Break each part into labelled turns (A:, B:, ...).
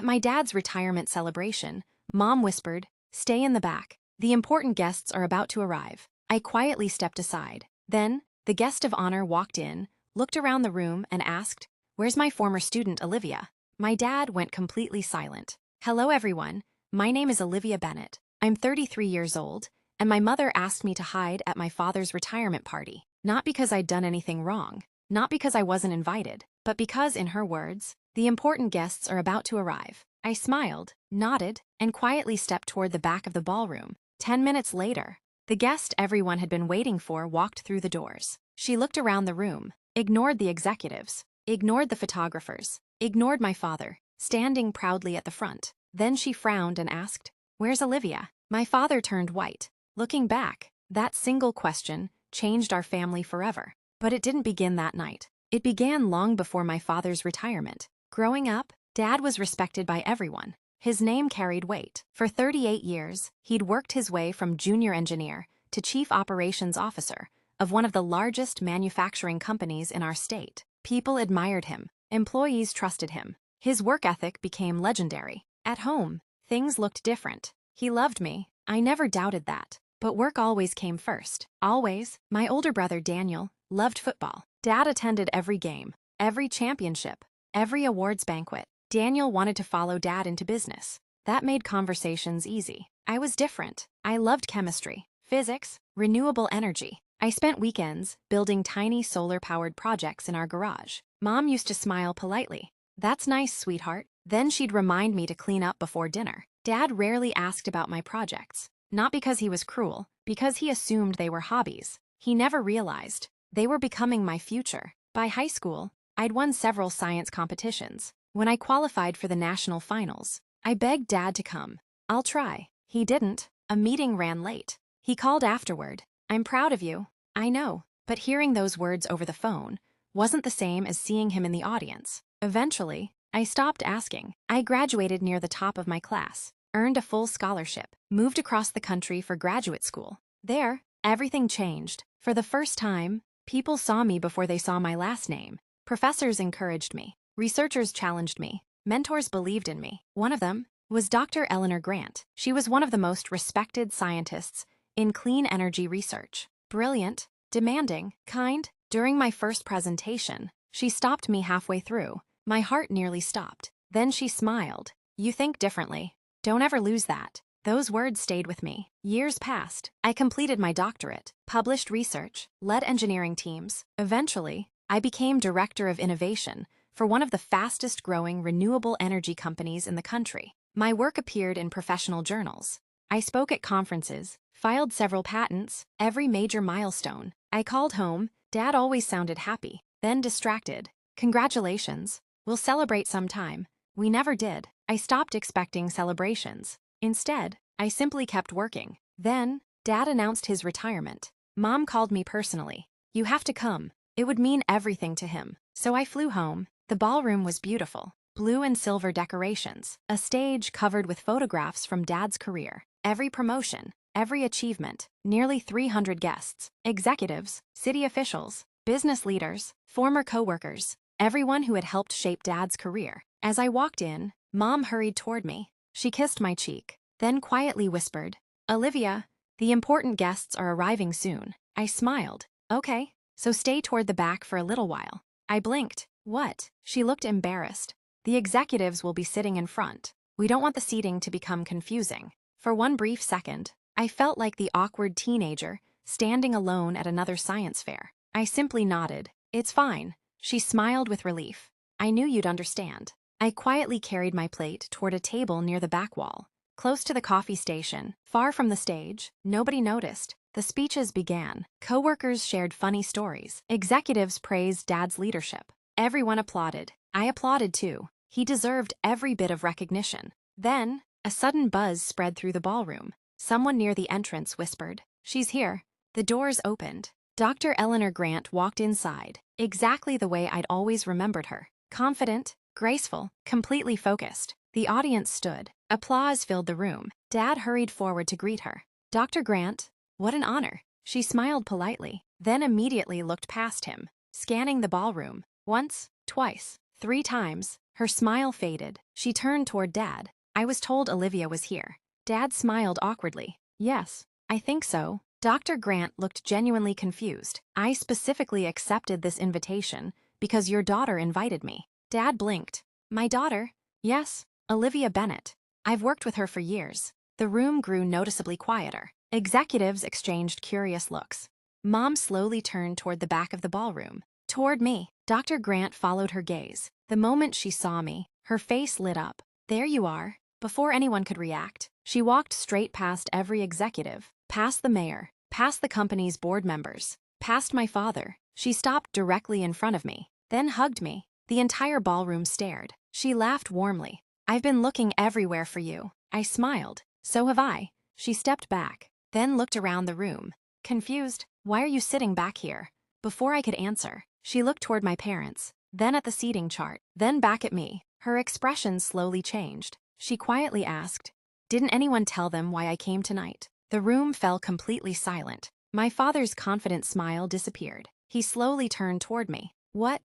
A: At my dad's retirement celebration, Mom whispered, "Stay in the back. The important guests are about to arrive." I quietly stepped aside. Then, the guest of honor walked in, looked around the room, and asked, "Where's my former student, Olivia?" My dad went completely silent. "Hello, everyone. My name is Olivia Bennett. I'm 33 years old, and my mother asked me to hide at my father's retirement party. Not because I'd done anything wrong, not because I wasn't invited, but because, in her words, the important guests are about to arrive." I smiled, nodded, and quietly stepped toward the back of the ballroom. 10 minutes later, the guest everyone had been waiting for walked through the doors. She looked around the room, ignored the executives, ignored the photographers, ignored my father, standing proudly at the front. Then she frowned and asked, "Where's Olivia?" My father turned white. Looking back, that single question changed our family forever. But it didn't begin that night. It began long before my father's retirement. Growing up, Dad was respected by everyone. His name carried weight. For 38 years, he'd worked his way from junior engineer to chief operations officer of one of the largest manufacturing companies in our state. People admired him. Employees trusted him. His work ethic became legendary. At home, things looked different. He loved me. I never doubted that. But work always came first. Always. My older brother, Daniel, loved football. Dad attended every game, every championship, every awards banquet. Daniel wanted to follow Dad into business. That made conversations easy. I was different. I loved chemistry, physics, renewable energy. I spent weekends building tiny solar-powered projects in our garage. Mom used to smile politely. "That's nice, sweetheart." Then she'd remind me to clean up before dinner. Dad rarely asked about my projects. Not because he was cruel, because he assumed they were hobbies. He never realized they were becoming my future. By high school, I'd won several science competitions. When I qualified for the national finals, I begged Dad to come. "I'll try." He didn't. A meeting ran late. He called afterward. "I'm proud of you." I know, but hearing those words over the phone wasn't the same as seeing him in the audience. Eventually, I stopped asking. I graduated near the top of my class, earned a full scholarship, moved across the country for graduate school. There, everything changed. For the first time, people saw me before they saw my last name. Professors encouraged me. Researchers challenged me. Mentors believed in me. One of them was Dr. Eleanor Grant. She was one of the most respected scientists in clean energy research. Brilliant, demanding, kind. During my first presentation, she stopped me halfway through. My heart nearly stopped. Then she smiled. "You think differently. Don't ever lose that." Those words stayed with me. Years passed. I completed my doctorate, published research, led engineering teams. Eventually, I became director of innovation for one of the fastest-growing renewable energy companies in the country. My work appeared in professional journals. I spoke at conferences, filed several patents, every major milestone. I called home. Dad always sounded happy, then distracted. "Congratulations. We'll celebrate sometime." We never did. I stopped expecting celebrations. Instead, I simply kept working. Then, Dad announced his retirement. Mom called me personally. "You have to come." It would mean everything to him. So I flew home. The ballroom was beautiful. Blue and silver decorations. A stage covered with photographs from Dad's career. Every promotion, every achievement. Nearly 300 guests. Executives, city officials, business leaders, former coworkers. Everyone who had helped shape Dad's career. As I walked in, Mom hurried toward me. She kissed my cheek, then quietly whispered, "Olivia, the important guests are arriving soon." I smiled. "Okay, so stay toward the back for a little while." I blinked. "What?" She looked embarrassed. "The executives will be sitting in front. We don't want the seating to become confusing." For one brief second, I felt like the awkward teenager standing alone at another science fair. I simply nodded. "It's fine." She smiled with relief. "I knew you'd understand." I quietly carried my plate toward a table near the back wall, close to the coffee station, far from the stage. Nobody noticed. The speeches began. Coworkers shared funny stories. Executives praised Dad's leadership. Everyone applauded. I applauded too. He deserved every bit of recognition. Then, a sudden buzz spread through the ballroom. Someone near the entrance whispered, "She's here." The doors opened. Dr. Eleanor Grant walked inside, exactly the way I'd always remembered her. Confident, graceful, completely focused. The audience stood. Applause filled the room. Dad hurried forward to greet her. "Dr. Grant, what an honor." She smiled politely, then immediately looked past him, scanning the ballroom. Once, twice, 3 times, her smile faded. She turned toward Dad. I was told Olivia was here. Dad smiled awkwardly. Yes, I think so. Dr. Grant looked genuinely confused. I specifically accepted this invitation because your daughter invited me. Dad blinked. My daughter? Yes, Olivia Bennett. I've worked with her for years. The room grew noticeably quieter. Executives exchanged curious looks. Mom slowly turned toward the back of the ballroom. Toward me. Dr. Grant followed her gaze. The moment she saw me, her face lit up. There you are. Before anyone could react, she walked straight past every executive, past the mayor, past the company's board members, past my father. She stopped directly in front of me, then hugged me. The entire ballroom stared. She laughed warmly. I've been looking everywhere for you. I smiled. So have I. She stepped back, then looked around the room. Confused, why are you sitting back here? Before I could answer, she looked toward my parents, then at the seating chart, then back at me. Her expression slowly changed. She quietly asked, "Didn't anyone tell them why I came tonight?" The room fell completely silent. My father's confident smile disappeared. He slowly turned toward me. What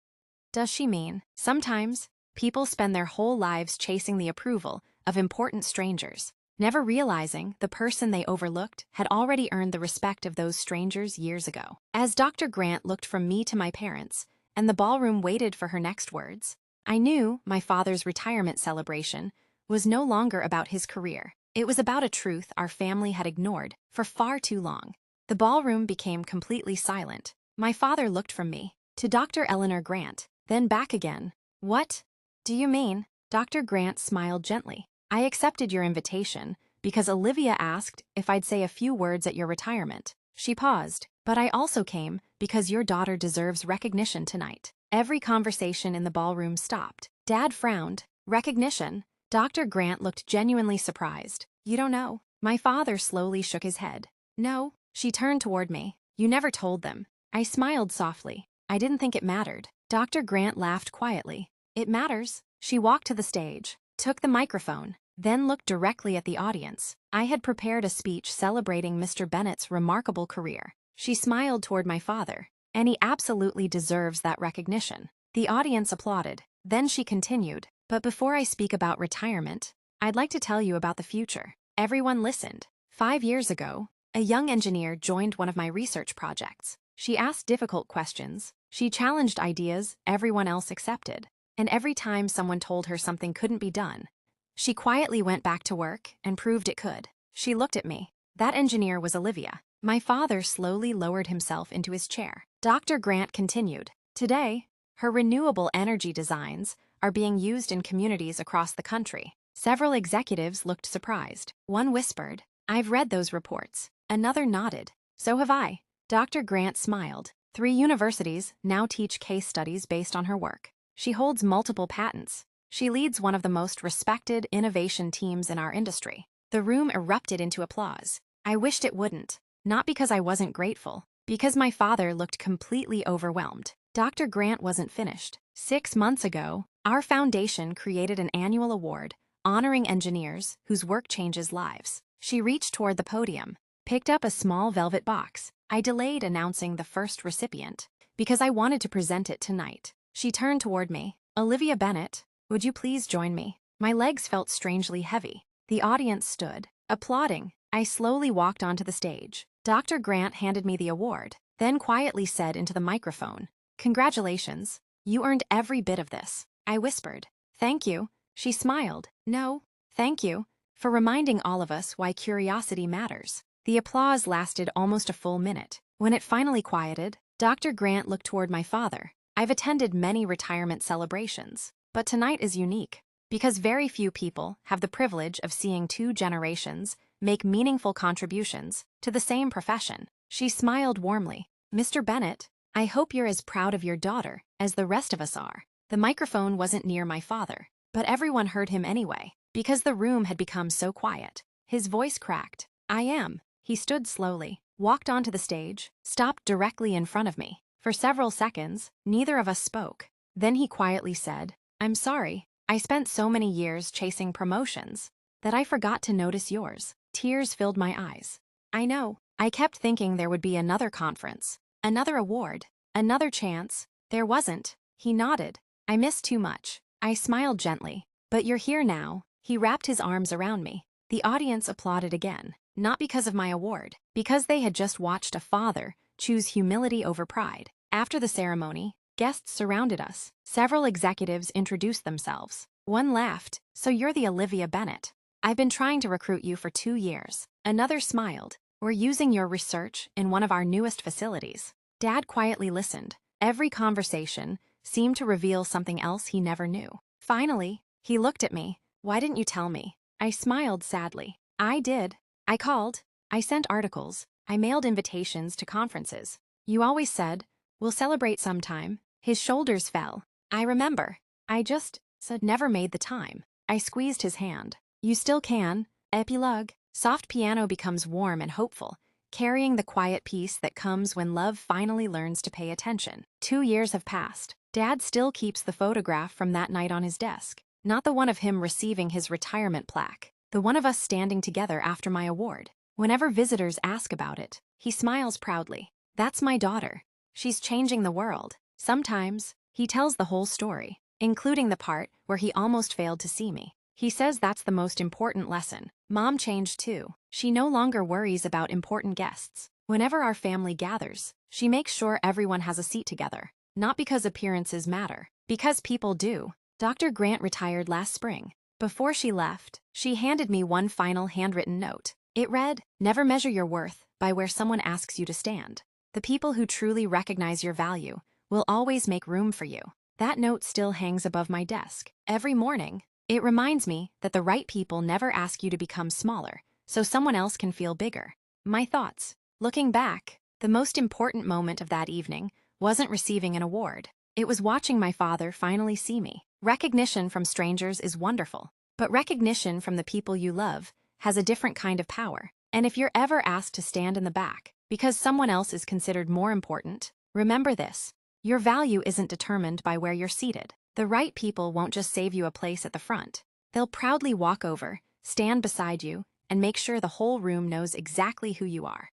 A: does she mean? Sometimes, people spend their whole lives chasing the approval of important strangers, never realizing the person they overlooked had already earned the respect of those strangers years ago. As Dr. Grant looked from me to my parents, and the ballroom waited for her next words, I knew my father's retirement celebration was no longer about his career. It was about a truth our family had ignored for far too long. The ballroom became completely silent. My father looked from me to Dr. Eleanor Grant, then back again. What do you mean? Dr. Grant smiled gently. I accepted your invitation because Olivia asked if I'd say a few words at your retirement. She paused. But I also came because your daughter deserves recognition tonight. Every conversation in the ballroom stopped. Dad frowned. Recognition? Dr. Grant looked genuinely surprised. You don't know. My father slowly shook his head. No. She turned toward me. You never told them. I smiled softly. I didn't think it mattered. Dr. Grant laughed quietly. It matters. She walked to the stage, took the microphone, then looked directly at the audience. I had prepared a speech celebrating Mr. Bennett's remarkable career. She smiled toward my father, and he absolutely deserves that recognition. The audience applauded. Then she continued, but before I speak about retirement, I'd like to tell you about the future. Everyone listened. 5 years ago, a young engineer joined one of my research projects. She asked difficult questions. She challenged ideas everyone else accepted. And every time someone told her something couldn't be done, she quietly went back to work and proved it could. She looked at me. That engineer was Olivia. My father slowly lowered himself into his chair. Dr. Grant continued. Today, her renewable energy designs are being used in communities across the country. Several executives looked surprised. One whispered, "I've read those reports." Another nodded. So have I. Dr. Grant smiled. 3 universities now teach case studies based on her work. She holds multiple patents. She leads one of the most respected innovation teams in our industry. The room erupted into applause. I wished it wouldn't. Not because I wasn't grateful, because my father looked completely overwhelmed. Dr. Grant wasn't finished. 6 months ago, our foundation created an annual award honoring engineers whose work changes lives. She reached toward the podium, picked up a small velvet box. I delayed announcing the first recipient because I wanted to present it tonight. She turned toward me. Olivia Bennett, would you please join me? My legs felt strangely heavy. The audience stood, applauding. I slowly walked onto the stage. Dr. Grant handed me the award, then quietly said into the microphone, "Congratulations. You earned every bit of this." I whispered, "Thank you." She smiled. "No, thank you for reminding all of us why curiosity matters." The applause lasted almost a full minute. When it finally quieted, Dr. Grant looked toward my father. I've attended many retirement celebrations, but tonight is unique because very few people have the privilege of seeing 2 generations make meaningful contributions to the same profession. She smiled warmly. "Mr. Bennett, I hope you're as proud of your daughter as the rest of us are." The microphone wasn't near my father, but everyone heard him anyway, because the room had become so quiet. His voice cracked. "I am." He stood slowly, walked onto the stage, stopped directly in front of me. For several seconds, neither of us spoke. Then he quietly said, "I'm sorry. I spent so many years chasing promotions that I forgot to notice yours." Tears filled my eyes. I know. I kept thinking there would be another conference, another award, another chance. There wasn't. He nodded. I missed too much. I smiled gently. But you're here now. He wrapped his arms around me. The audience applauded again, not because of my award, because they had just watched a father choose humility over pride. After the ceremony, guests surrounded us. Several executives introduced themselves. One laughed, "So you're the Olivia Bennett. I've been trying to recruit you for 2 years." Another smiled, "We're using your research in one of our newest facilities." Dad quietly listened. Every conversation seemed to reveal something else he never knew. Finally, he looked at me. "Why didn't you tell me?" I smiled sadly. "I did. I called. I sent articles. I mailed invitations to conferences. You always said, 'We'll celebrate sometime.'" His shoulders fell. "I remember. I just said never made the time." I squeezed his hand. "You still can." Epilogue. Soft piano becomes warm and hopeful, carrying the quiet peace that comes when love finally learns to pay attention. 2 years have passed. Dad still keeps the photograph from that night on his desk. Not the one of him receiving his retirement plaque, the one of us standing together after my award. Whenever visitors ask about it, he smiles proudly. "That's my daughter. She's changing the world." Sometimes, he tells the whole story, including the part where he almost failed to see me. He says that's the most important lesson. Mom changed too. She no longer worries about important guests. Whenever our family gathers, she makes sure everyone has a seat together. Not because appearances matter, because people do. Dr. Grant retired last spring. Before she left, she handed me one final handwritten note. It read, "Never measure your worth by where someone asks you to stand. The people who truly recognize your value will always make room for you." That note still hangs above my desk. Every morning, it reminds me that the right people never ask you to become smaller, so someone else can feel bigger. My thoughts. Looking back, the most important moment of that evening wasn't receiving an award. It was watching my father finally see me. Recognition from strangers is wonderful, but recognition from the people you love has a different kind of power. And if you're ever asked to stand in the back because someone else is considered more important, remember this: your value isn't determined by where you're seated. The right people won't just save you a place at the front. They'll proudly walk over, stand beside you, and make sure the whole room knows exactly who you are.